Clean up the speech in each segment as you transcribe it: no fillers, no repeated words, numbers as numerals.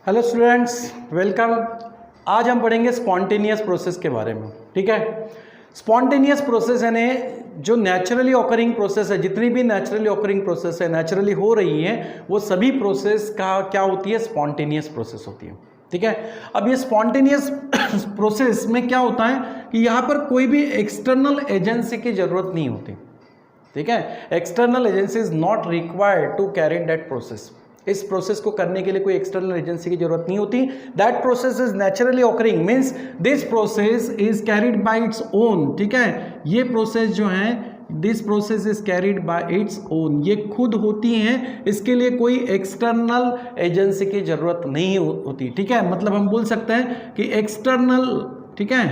Hello students, welcome. आज हम पढ़ेंगे स्पॉन्टेनियस प्रोसेस के बारे में। ठीक है, स्पॉन्टेनियस प्रोसेस यानी जो नेचुरली ऑकरिंग प्रोसेस है, जितनी भी नेचुरली ऑकरिंग प्रोसेस है, नेचुरली हो रही हैं, वो सभी प्रोसेस का क्या होती है? स्पॉन्टेनियस प्रोसेस होती है। ठीक है, अब ये स्पॉन्टेनियस प्रोसेस में क्या होता है कि यहाँ पर कोई भी एक्सटर्नल एजेंसी की जरूरत नहीं होती। ठीक है, external agency is not required to carry that process. इस प्रोसेस को करने के लिए कोई एक्सटर्नल एजेंसी की जरूरत नहीं होती। That process is naturally occurring means this process is carried by its own. ठीक है, ये प्रोसेस जो है, this process is carried by its own, ये खुद होती हैं, इसके लिए कोई एक्सटर्नल एजेंसी की जरूरत नहीं होती। ठीक है, मतलब हम बोल सकते हैं कि एक्सटर्नल, ठीक है,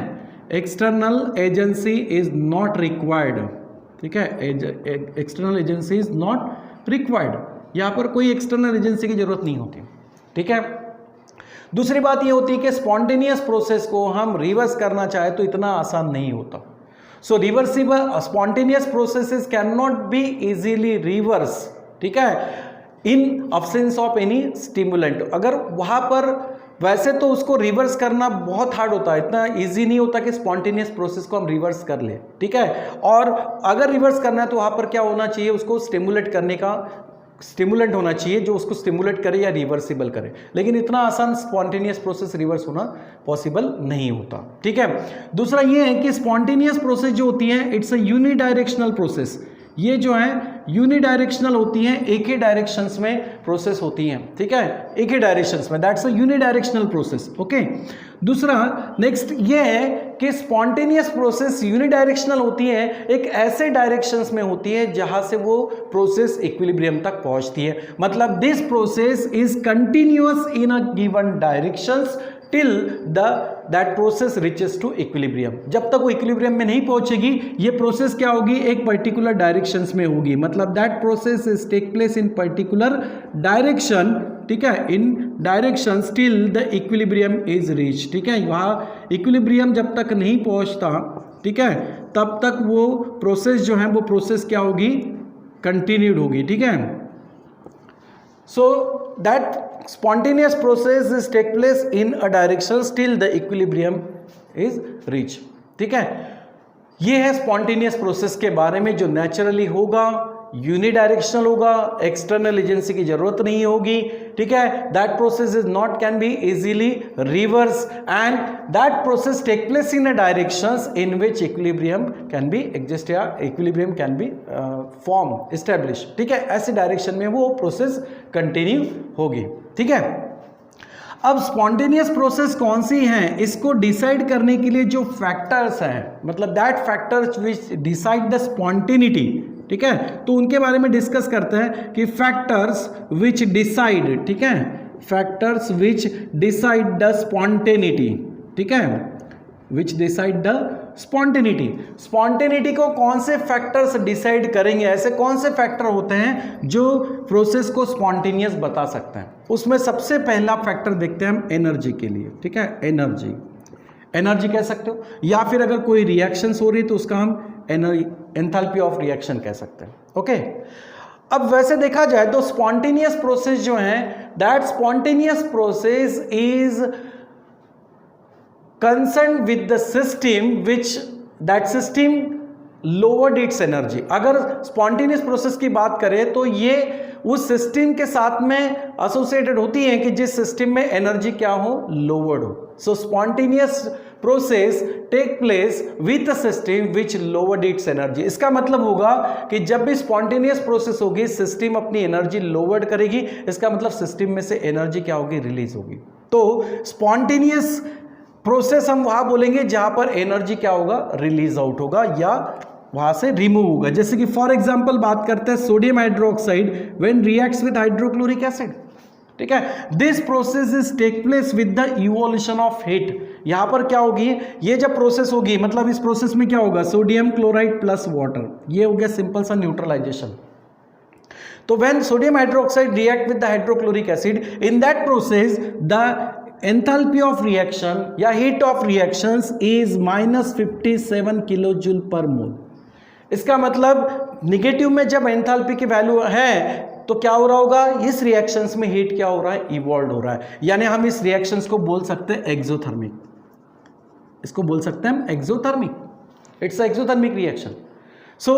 external agency is not required. ठीक है, external agency is not required, यहां पर कोई एक्सटर्नल एजेंसी की जरूरत नहीं होती। ठीक है, दूसरी बात यह होती है कि स्पॉन्टेनियस प्रोसेस को हम रिवर्स करना चाहे तो इतना आसान नहीं होता। So reversible spontaneous processes can not be easily reverse. ठीक है, in absence of any stimulant. अगर वहां पर वैसे तो उसको रिवर्स करना बहुत हार्ड होता है, इतना इजी नहीं होता कि स्पॉन्टेनियस प्रोसेस को हम रिवर्स कर ले। ठीक है, और अगर रिवर्स करना है तो वहां पर क्या होना चाहिए? उसको स्टिमुलेट करने का स्टिमुलेंट होना चाहिए जो उसको स्टिमुलेट करे या रिवर्सिबल करे, लेकिन इतना आसान स्पॉन्टेनियस प्रोसेस रिवर्स होना पॉसिबल नहीं होता। ठीक है, दूसरा ये है कि स्पॉन्टेनियस प्रोसेस जो होती है इट्स अ यूनिडायरेक्शनल प्रोसेस। ये जो है यूनिडायरेक्शनल होती हैं, एक ही डायरेक्शंस में प्रोसेस होती हैं। ठीक है, एक ही डायरेक्शंस में, that's a unidirectional process. Okay, दूसरा नेक्स्ट ये है कि स्पॉन्टेनियस प्रोसेस यूनिडायरेक्शनल होती है, एक ऐसे डायरेक्शंस में होती है जहां से वो प्रोसेस इक्विलिब्रियम तक पहुंचती है। मतलब this process is continuous in a given directions till that process reaches to equilibrium. जब तक वो इक्विलिब्रियम में नहीं पहुंचेगी, ये प्रोसेस क्या होगी? एक पर्टिकुलर डायरेक्शंस में होगी। मतलब that process is take place in particular direction. ठीक है, in directions till the equilibrium is reach. ठीक है, वहाँ इक्विलिब्रियम जब तक नहीं पहुंचता, ठीक है, तब तक वो प्रोसेस जो है वो प्रोसेस क्या होगी? कंटिन्यूड होगी। ठीक है, so that spontaneous process is take place in a direction till the equilibrium is reached. ठीक है, ये है स्पॉन्टेनियस प्रोसेस के बारे में, जो नेचुरली होगा, यूनिडायरेक्शनल होगा, एक्सटर्नल एजेंसी की जरूरत नहीं होगी। ठीक है, that process is not can be easily reverse and that process take place in a directions in which equilibrium can be exist या equilibrium can be form establish. ठीक है, ऐसे डायरेक्शन में वो प्रोसेस कंटिन्यू होगी। ठीक है, अब स्पॉन्टेनियस प्रोसेस कौन सी हैं, इसको डिसाइड करने के लिए जो फैक्टर्स हैं, मतलब that factors which decide the spontaneity. ठीक है, तो उनके बारे में डिस्कस करते हैं कि फैक्टर्स विच डिसाइड, ठीक है, factors which decide the spontaneity. ठीक है, विच डिसाइड द स्पॉन्टेनिटी। स्पॉन्टेनिटी को कौन से फैक्टर्स डिसाइड करेंगे? ऐसे कौन से फैक्टर होते हैं जो प्रोसेस को स्पॉन्टेनियस बता सकते हैं? उसमें सबसे पहला फैक्टर देखते हैं हम एनर्जी के लिए। ठीक है, एनर्जी, एनर्जी कह सकते हो, या फिर अगर कोई रिएक्शंस हो रही है तो उसका हम एंथैल्पी ऑफ रिएक्शन कह सकते हैं। ओके, अब वैसे देखा जाए तो स्पॉन्टेनियस प्रोसेस जो है, that spontaneous process is concerned with the system which that system lowered its energy। अगर स्पॉन्टेनियस प्रोसेस की बात करें तो ये उस सिस्टम के साथ में एसोसिएटेड होती है कि जिस सिस्टम में एनर्जी क्या हो? लोवर्ड हो। So spontaneous process take place with a system which lowered its energy. इसका मतलब होगा कि जब भी स्पॉन्टेनियस प्रोसेस होगी, सिस्टम अपनी एनर्जी लोवर्ड करेगी, इसका मतलब सिस्टम में से एनर्जी क्या होगी? रिलीज होगी। तो स्पॉन्टेनियस प्रोसेस हम वहां बोलेंगे जहां पर एनर्जी क्या होगा? रिलीज आउट होगा या वहां से रिमूव होगा। जैसे कि फॉर एग्जांपल बात करते हैं sodium hydroxide when reacts with hydrochloric acid. ठीक है, this process is take place with the evolution of heat. यहां पर क्या होगी? ये जब प्रोसेस होगी, मतलब इस प्रोसेस में क्या होगा? सोडियम क्लोराइड प्लस वाटर, ये हो गया सिंपल सा न्यूट्रलाइजेशन। तो when sodium hydroxide react with the hydrochloric acid, in that process the enthalpy of reaction या heat of reactions is -57 kilo joule per mole. इसका मतलब निगेटिव में जब एंथैल्पी की वैल्यू है तो क्या हो रहा होगा, इस रिएक्शंस में हीट क्या हो रहा है, इवॉल्व हो रहा है, यानी हम इस रिएक्शंस को बोल सकते हैं एक्सोथर्मिक, इसको बोल सकते हैं हम exothermic, it's exothermic reaction. So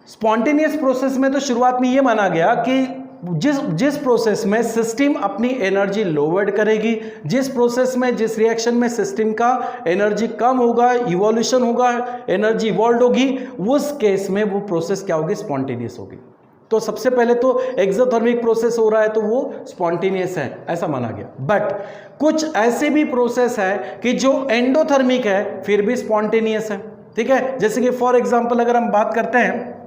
spontaneous process में तो शुरुआत में ये माना गया कि जिस प्रोसेस में सिस्टम अपनी एनर्जी लोवर्ड करेगी, जिस प्रोसेस में, जिस रिएक्शन में सिस्टम का एनर्जी कम होगा, इवोल्यूशन होगा, एनर्जी इवॉल्व होगी, उस केस में वो प्रोसेस क्या होगी, स्पॉन्टेनियस होगी। तो सबसे पहले तो एक्सोथर्मिक प्रोसेस हो रहा है तो वो स्पॉन्टेनियस है, ऐसा माना गया। बट कुछ ऐसे भी प्रोसेस है कि जो एंडोथर्मिक है फिर भी स्पॉन्टेनियस है, ठीक है। जैसे कि फॉर एग्जांपल अगर हम बात करते हैं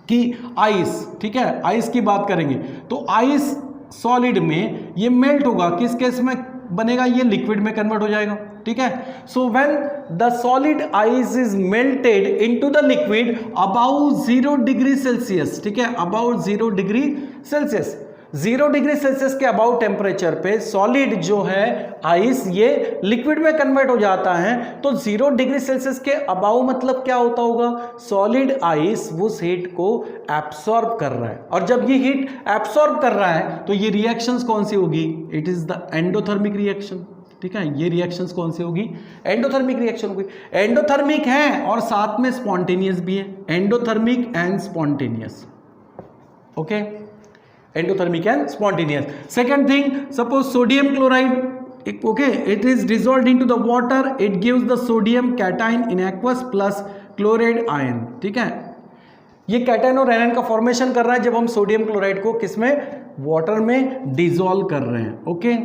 कि आइस, ठीक है, आइस की बात करेंगे तो आइस सॉलिड में ये मेल्ट होगा, किस केस में बनेगा, ये लिक्विड में कन्वर्ट हो जाएगा, ठीक है। So when the solid ice is melted into the liquid about 0 degree Celsius, ठीक है, about 0 degree Celsius, 0 degree Celsius के अबाउट टेम्परेचर पे सॉलिड जो है आइस ये लिक्विड में कन्वर्ट हो जाता है। तो 0 डिग्री सेल्सियस के अबाउ मतलब क्या होता होगा, सॉलिड आइस उस हीट को एब्सॉर्ब कर रहा है, और जब ये हीट एब्सॉर्ब कर रहा है तो ये रिएक्शंस कौन सी होगी, it is the endothermic reaction, ठीक है। ये रिएक्शंस कौन सी होगी, एंडोथर्मिक रिएक्शन होगी। एंडोथर्मिक है और साथ में स्पॉन्टेनियस भी है, endothermic and spontaneous, okay, endothermic and spontaneous. Second thing, suppose sodium chloride, okay, it is dissolved into the water, it gives the sodium cation in aqueous plus chloride ion, ठीक है। ये cation और anion का formation कर रहा है जब हम सोडियम क्लोराइड को किसमें, वाटर में डिसॉल्व कर रहे हैं, ओके।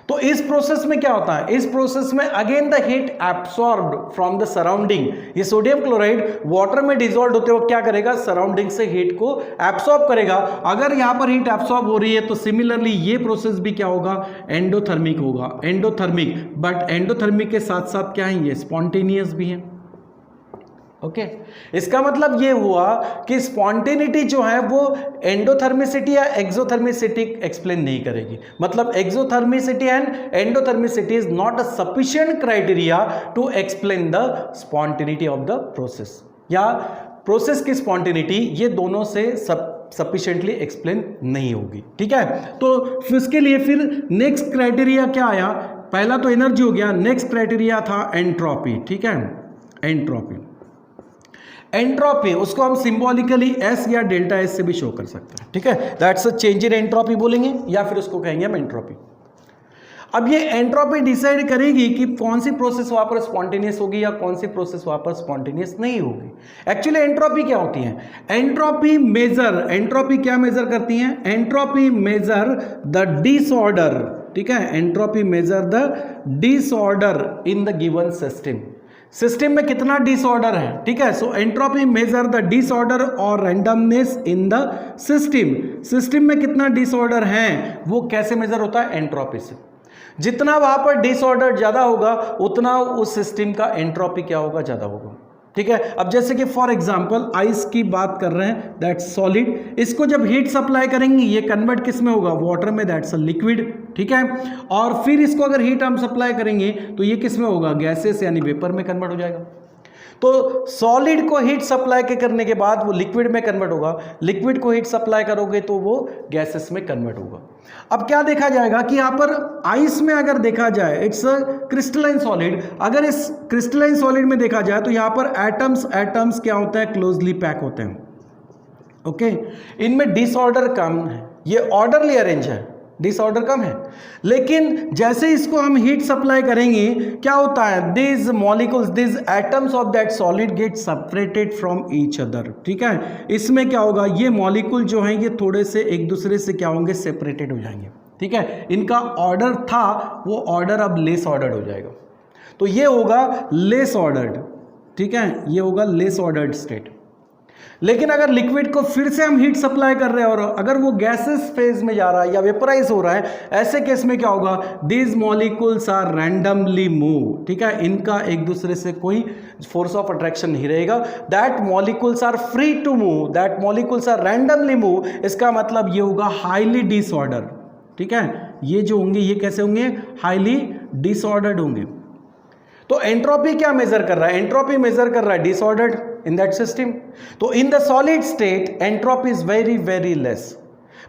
तो इस प्रोसेस में क्या होता है, इस प्रोसेस में again the heat absorbed from the surrounding, ये सोडियम क्लोराइड वाटर में डिसॉल्व होते हुए क्या करेगा, सराउंडिंग से हीट को एब्सॉर्ब करेगा। अगर यहां पर हीट एब्सॉर्ब हो रही है तो सिमिलरली ये प्रोसेस भी क्या होगा, एंडोथर्मिक होगा, एंडोथर्मिक। बट एंडोथर्मिक के साथ साथ क्या है, ये स्पॉन्टेनियस भी है, ओके। इसका मतलब ये हुआ कि स्पॉन्टेनिटी जो है वो एंडोथर्मिसिटी या एक्सोथर्मिसिटी एक्सप्लेन नहीं करेगी। मतलब exothermicity and endothermicity is not a sufficient criteria to explain the spontaneity of the process, या प्रोसेस की स्पॉन्टेनिटी ये दोनों से सफिशिएंटली एक्सप्लेन नहीं होगी, ठीक है। तो इसके लिए फिर नेक्स्ट क्राइटेरिया क्या आया, पहला तो एनर्जी हो गया, नेक्स्ट क्राइटेरिया था एंट्रोपी, ठीक है, एंट्रोपी। एंट्रोपी उसको हम सिंबॉलिकली एस या डेल्टा एस से भी शो कर सकते हैं, ठीक है, that's a change in entropy बोलेंगे, या फिर उसको कहेंगे हम एंट्रोपी। अब ये एंट्रोपी डिसाइड करेगी कि कौन सी प्रोसेस वहां पर स्पॉन्टेनियस होगी या कौन सी प्रोसेस वहां पर स्पॉन्टेनियस नहीं होगी। एक्चुअली एंट्रोपी क्या होती है, एंट्रोपी मेजर, एंट्रोपी क्या मेजर करती है, एंट्रोपी मेजर द डिसऑर्डर, ठीक है, entropy measure the disorder in the given system, system में कितना डिसऑर्डर है, ठीक है। सो एंट्रोपी मेजर द डिसऑर्डर और randomness in the system, system में कितना डिसऑर्डर है वो कैसे मेजर होता है, एंट्रोपी से। जितना वहां पर डिसऑर्डर ज्यादा होगा उतना उस सिस्टम का एंट्रोपी क्या होगा, ज्यादा होगा, ठीक है। अब जैसे कि फॉर एग्जांपल आइस की बात कर रहे हैं, दैट्स सॉलिड, इसको जब हीट सप्लाई करेंगे ये कन्वर्ट किस में होगा, वाटर में, दैट्स अ लिक्विड, ठीक है। और फिर इसको अगर हीट हम सप्लाई करेंगे तो ये किस में होगा, गैसेस यानी वेपर में कन्वर्ट हो जाएगा। तो सॉलिड को हीट सप्लाई के करने के बाद वो लिक्विड में कन्वर्ट होगा, लिक्विड को हीट सप्लाई करोगे तो वो गैसेस में कन्वर्ट होगा। अब क्या देखा जाएगा कि यहाँ पर आइस में अगर देखा जाए इट्स अ क्रिस्टलाइन सॉलिड, अगर इस क्रिस्टलाइन सॉलिड में देखा जाए तो यहाँ पर एटम्स क्या होते हैं, क्लोजली पैक होते हैं, ओके। इनमें डिसऑर्डर कम है, ये ऑर्डरली अरेंज है, डिसऑर्डर कम है। लेकिन जैसे इसको हम हीट सप्लाई करेंगे क्या होता है, this molecules, this atoms of that solid get separated from each other, ठीक है। इसमें क्या होगा, ये मॉलिक्यूल जो हैं ये थोड़े से एक दूसरे से क्या होंगे, सेपरेटेड हो जाएंगे, ठीक है। इनका ऑर्डर था वो ऑर्डर अब लेस ऑर्डर्ड हो जाएगा, तो ये होगा लेस ऑर्डर्ड, ठीक है, ये होगा लेस ऑर्डर्ड स्टेट। लेकिन अगर लिक्विड को फिर से हम हीट सप्लाई कर रहे हैं और अगर वो गैसेस फेज में जा रहा है या वेपराइज हो रहा है, ऐसे केस में क्या होगा, these molecules are randomly move, ठीक है, इनका एक दूसरे से कोई फोर्स ऑफ अट्रैक्शन नहीं रहेगा। That molecules are free to move, that molecules are randomly move, इसका मतलब ये होगा हाईली डिसऑर्डर, ठीक है। ये जो होंगे ये कैसे होंगे, हाईली डिसऑर्डर्ड होंगे। तो एंट्रोपी क्या मेजर कर रहा है, एंट्रोपी मेजर कर रहा है डिसऑर्डर्ड इन दैट सिस्टम। तो in the solid state entropy is very very less,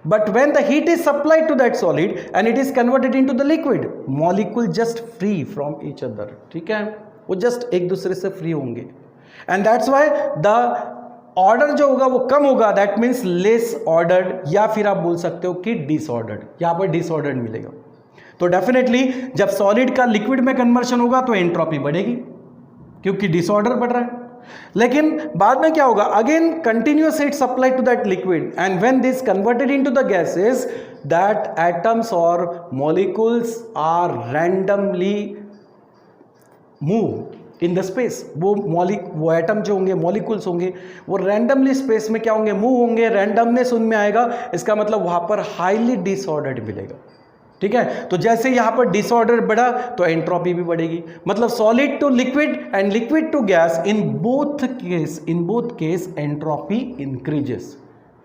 But when the heat is supplied to that solid and it is converted into the liquid, molecule just free from each other. ठीक है, वो just एक दूसरे से free होंगे, and that's why the order जो होगा वो कम होगा, दैट मीन्स लेस ऑर्डर्ड, या फिर आप बोल सकते हो कि डिसऑर्डर्ड, यहां पर डिसऑर्डर्ड मिलेगा। तो डेफिनेटली जब सॉलिड का लिक्विड में कन्वर्शन होगा तो एंट्रोपी बढ़ेगी क्योंकि डिसऑर्डर बढ़ रहा है। लेकिन बाद में क्या होगा, again continuous heat supply to that liquid and when this converted into the gases, that atoms और molecules are randomly move in the space. वो एटम जो होंगे, मॉलिक्यूल्स होंगे, वो रैंडमली स्पेस में क्या होंगे, मूव होंगे, रैंडमनेस उनमें आएगा। इसका मतलब वहां पर हाईली डिसऑर्डर्ड मिलेगा। ठीक है, तो जैसे यहां पर डिसऑर्डर बढ़ा तो एंट्रोपी भी बढ़ेगी। मतलब solid to liquid and liquid to gas, in both case entropy increases.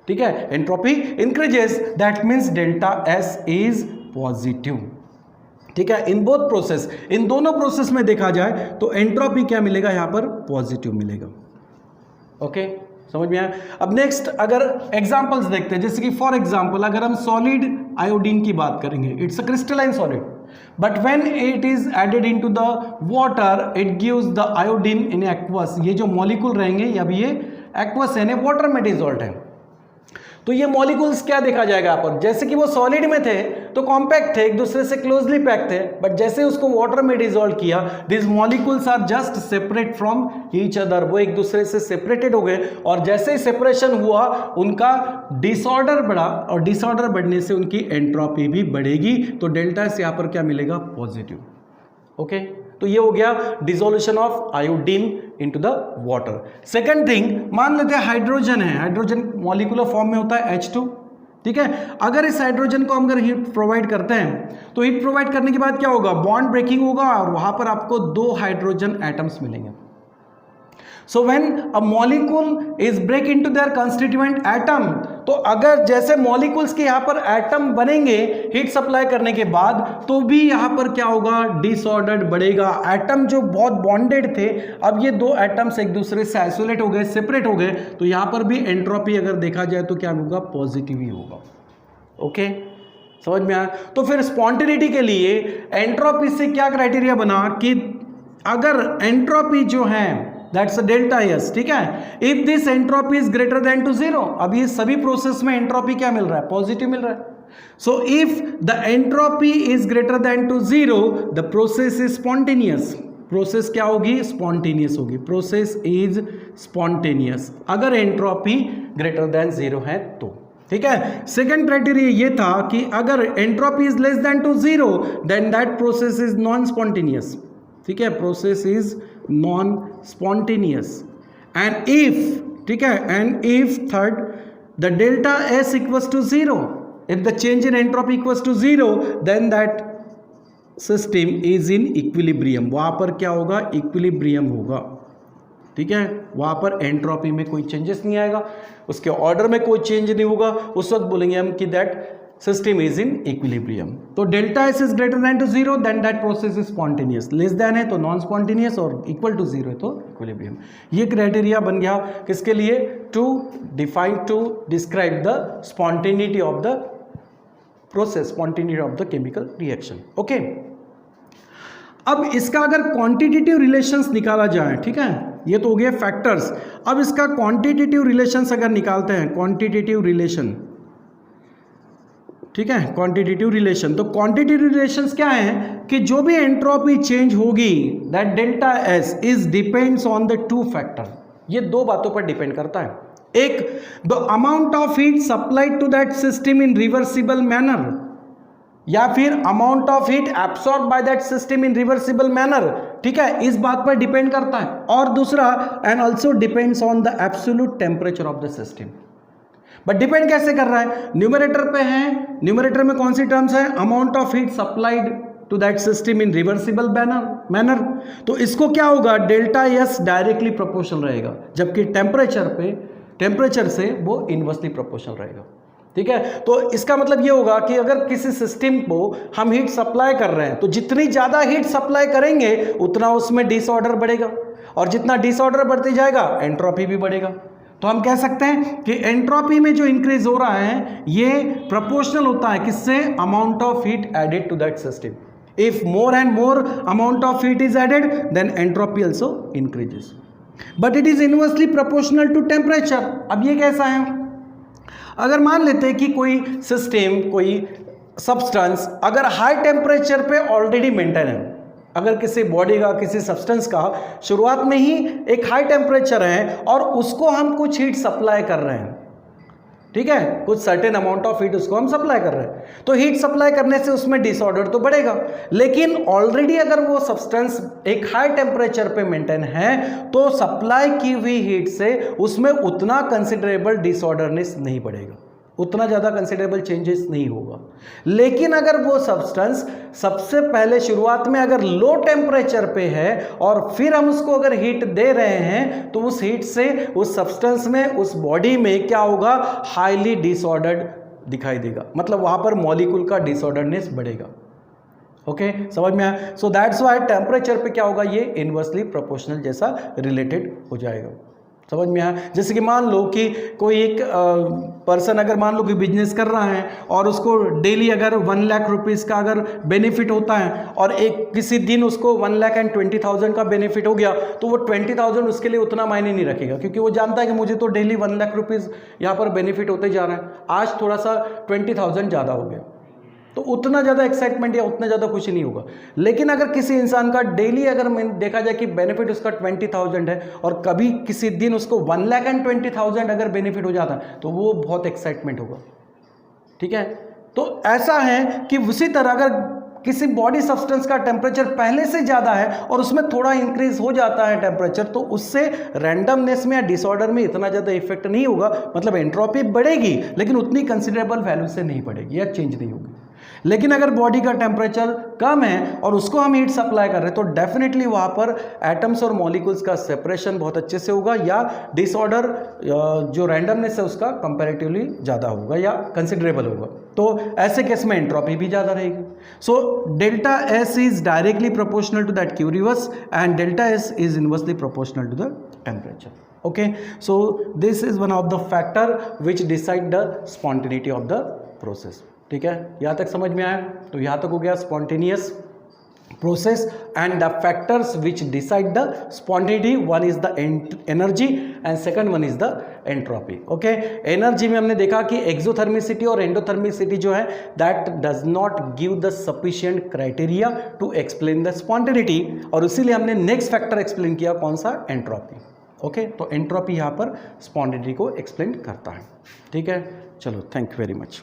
ठीक है, entropy increases, that means delta S is positive. ठीक है, इन बोथ प्रोसेस, इन दोनों प्रोसेस में देखा जाए तो एंट्रोपी क्या मिलेगा, यहां पर पॉजिटिव मिलेगा। ओके, समझ में आया। अब नेक्स्ट अगर एग्जांपल्स देखते हैं, जैसे कि फॉर एग्जांपल अगर हम सॉलिड आयोडीन की बात करेंगे, it's a crystalline solid, but when it is added into the water it gives the iodine in aqueous. ये जो मॉलिक्यूल रहेंगे, अब ये एक्वस यानी वाटर में डिसॉल्व है, तो ये मॉलिक्यूल्स क्या देखा जाएगा यहाँ पर, जैसे कि वो सॉलिड में थे तो कॉम्पैक्ट थे, एक दूसरे से क्लोजली पैक थे, बट जैसे उसको वाटर में डिसॉल्व किया, this molecules are just separate from each other, वो एक दूसरे से सेपरेटेड हो गए, और जैसे ही सेपरेशन हुआ उनका डिसऑर्डर बढ़ा, और डिसऑर्डर बढ़ने से उनकी एंट्रोपी भी बढ़ेगी, तो डेल्टा से यहाँ पर क्या मिलेगा, पॉजिटिव। ओके, तो ये हो गया dissolution of iodine into the water. Second thing, मान लेते हैं हाइड्रोजन है, हाइड्रोजन मॉलिक्यूलर फॉर्म में होता है H2। ठीक है, अगर इस हाइड्रोजन को हम अगर हीट प्रोवाइड करते हैं तो हीट प्रोवाइड करने के बाद क्या होगा, बॉन्ड ब्रेकिंग होगा और वहां पर आपको 2 हाइड्रोजन एटम्स मिलेंगे। So when a molecule is break into their constituent atom, तो अगर जैसे मॉलिक्यूल्स के यहाँ पर एटम बनेंगे हीट सप्लाई करने के बाद, तो भी यहाँ पर क्या होगा, डिसऑर्डर्ड बढ़ेगा। एटम जो बहुत बॉन्डेड थे, अब ये 2 एटम्स एक दूसरे से आइसोलेट हो गए, सेपरेट हो गए, तो यहाँ पर भी एंट्रोपी अगर देखा जाए तो क्या होगा, पॉजिटिव ही होगा। ओके, समझ में आया। तो फिर स्पॉन्टेनिटी के लिए एंट्रोपी से क्या क्राइटेरिया बना कि अगर एंट्रोपी जो है दैट्स अ डेल्टा एस। ठीक है, if this entropy is greater than to 0, अब ये सभी प्रोसेस में एंट्रोपी क्या मिल रहा है, पॉजिटिव मिल रहा है। So if the entropy is greater than to 0, the process is spontaneous. Process क्या होगी, स्पॉन्टेनियस होगी, प्रोसेस इज स्पॉन्टेनियस अगर एंट्रोपी ग्रेटर देन 0 है तो। ठीक है, सेकंड क्राइटेरिया ये था कि अगर entropy is less than to 0, then that process is non spontaneous. ठीक है, process is non spontaneous. And if, ठीक है, and if third the delta S equals to 0, if the change in entropy equals to 0, then that system is in equilibrium. वहां पर क्या होगा, equilibrium होगा। ठीक है, वहां पर एंट्रोपी में कोई चेंजेस नहीं आएगा, उसके ऑर्डर में कोई चेंज नहीं होगा, उस वक्त बोलेंगे हम कि that system is in equilibrium. तो delta S is greater than to 0, then that process is spontaneous. Less than है तो नॉन स्पॉन्टेनियस, और इक्वल टू 0 है तो इक्विलिब्रियम। ये क्राइटेरिया बन गया किसके लिए, to describe the spontaneity of the process, spontaneity of the chemical reaction. Okay, अब इसका अगर क्वांटिटेटिव रिलेशंस निकाला जाए, ठीक है, ये तो हो गए फैक्टर्स। अब इसका क्वांटिटेटिव रिलेशंस अगर निकालते हैं, क्वांटिटेटिव रिलेशन, ठीक है, क्वांटिटेटिव रिलेशन। तो क्वांटिटेटिव रिलेशंस क्या है कि जो भी एंट्रोपी चेंज होगी, that delta S is depends on the 2 factor. ये 2 बातों पर डिपेंड करता है। एक, the amount of heat supplied to that system in reversible manner, या फिर amount of heat absorb by that system in reversible manner. ठीक है, इस बात पर डिपेंड करता है। और दूसरा, and also depends on the absolute temperature of the system. But depend कैसे कर रहा है, न्यूमरेटर पे है, न्यूमरेटर में कौन सी टर्म्स है, amount of heat supplied to that system in reversible manner, तो इसको क्या होगा, डेल्टा एस डायरेक्टली प्रोपोर्शनल रहेगा, जबकि टेम्परेचर से वो इनवर्सली प्रोपोर्शनल रहेगा। ठीक है, तो इसका मतलब ये होगा कि अगर किसी सिस्टम को हम हीट सप्लाई कर रहे हैं तो जितनी ज़्यादा हीट सप्लाई करेंगे उतना उसमें डिसऑर्डर बढ़ेगा, और जितना डिसऑर्डर बढ़ते जाएगा एंट्रोपी भी बढ़ेगा। तो हम कह सकते हैं कि एंट्रोपी में जो इंक्रीज हो रहा है ये प्रोपोर्शनल होता है किससे, amount of heat added to that system. If more and more amount of heat is added then entropy also increases, but it is inversely proportional to temperature. अब ये कैसा है, अगर मान लेते हैं कि कोई सिस्टम, कोई सब्सटेंस अगर हाई टेम्परेचर पे ऑलरेडी मेंटेन है, अगर किसी बॉडी का, किसी सब्सटेंस का शुरुआत में ही एक हाई टेम्परेचर है और उसको हम कुछ हीट सप्लाई कर रहे हैं, ठीक है, कुछ सर्टेन अमाउंट ऑफ हीट उसको हम सप्लाई कर रहे हैं, तो हीट सप्लाई करने से उसमें डिसऑर्डर तो बढ़ेगा. लेकिन ऑलरेडी अगर वो सब्सटेंस एक हाई टेम्परेचर पे मेंटेन है तो सप्लाई की हुई हीट से उसमें उतना कंसिडरेबल डिसऑर्डरनेस नहीं बढ़ेगा, उतना ज़्यादा कंसिडरेबल चेंजेस नहीं होगा. लेकिन अगर वो सब्सटेंस सबसे पहले शुरुआत में अगर लो टेम्परेचर पे है और फिर हम उसको अगर हीट दे रहे हैं तो उस हीट से उस सब्सटेंस में, उस बॉडी में क्या होगा, हाईली डिसऑर्डर्ड दिखाई देगा, मतलब वहाँ पर मॉलिक्यूल का डिसऑर्डरनेस बढ़ेगा. ओके, समझ में आया. सो दैट्स व्हाई टेम्परेचर पे क्या होगा, ये इनवर्सली प्रोपोर्शनल जैसा रिलेटेड हो जाएगा. समझ में आया. जैसे कि मान लो कि कोई एक पर्सन अगर मान लो कि बिजनेस कर रहा है और उसको डेली अगर 1 लाख रुपीज़ का अगर बेनिफिट होता है और एक किसी दिन उसको 1,20,000 का बेनिफिट हो गया, तो वो 20,000 उसके लिए उतना मायने नहीं रखेगा, क्योंकि वो जानता है कि मुझे तो डेली 1 लाख रुपीज़ यहाँ पर बेनिफिट होते जा रहा है, आज थोड़ा सा 20,000 ज़्यादा हो गया, तो उतना ज़्यादा एक्साइटमेंट या उतना ज़्यादा खुशी नहीं होगा. लेकिन अगर किसी इंसान का डेली अगर देखा जाए कि बेनिफिट उसका 20,000 है और कभी किसी दिन उसको 1,20,000 अगर बेनिफिट हो जाता है तो वो बहुत एक्साइटमेंट होगा. ठीक है, तो ऐसा है कि उसी तरह अगर किसी बॉडी सब्सटेंस का टेम्परेचर पहले से ज़्यादा है और उसमें थोड़ा इंक्रीज हो जाता है टेम्परेचर, तो उससे रैंडमनेस में या डिसऑर्डर में इतना ज़्यादा इफेक्ट नहीं होगा, मतलब एंट्रोपी बढ़ेगी लेकिन उतनी कंसिडरेबल वैल्यू से नहीं बढ़ेगी या चेंज नहीं होगी. लेकिन अगर बॉडी का टेम्परेचर कम है और उसको हम हीट सप्लाई कर रहे हैं तो डेफिनेटली वहाँ पर एटम्स और मॉलिक्यूल्स का सेपरेशन बहुत अच्छे से होगा या डिसऑर्डर जो रैंडमनेस है उसका कंपैरेटिवली ज़्यादा होगा या कंसिडरेबल होगा. तो ऐसे केस में एंट्रोपी भी ज़्यादा रहेगी. So delta S is directly proportional to that Q reverse and delta S is inversely proportional to the temperature. Okay, so this is one of the factor which decide the spontaneity of the process. ठीक है, यहाँ तक समझ में आया. तो यहाँ तक हो गया spontaneous process and the factors which decide the spontaneity. One is the energy and second one is the entropy. Okay, energy में हमने देखा कि एक्सोथर्मिसिटी और एंडोथर्मिसिटी जो है that does not give the sufficient criteria to explain the spontaneity, और इसीलिए हमने नेक्स्ट फैक्टर एक्सप्लेन किया, कौन सा, एंट्रोपी. ओके, तो एंट्रोपी यहाँ पर स्पॉन्टेनिटी को एक्सप्लेन करता है. ठीक है, चलो, थैंक यू वेरी मच.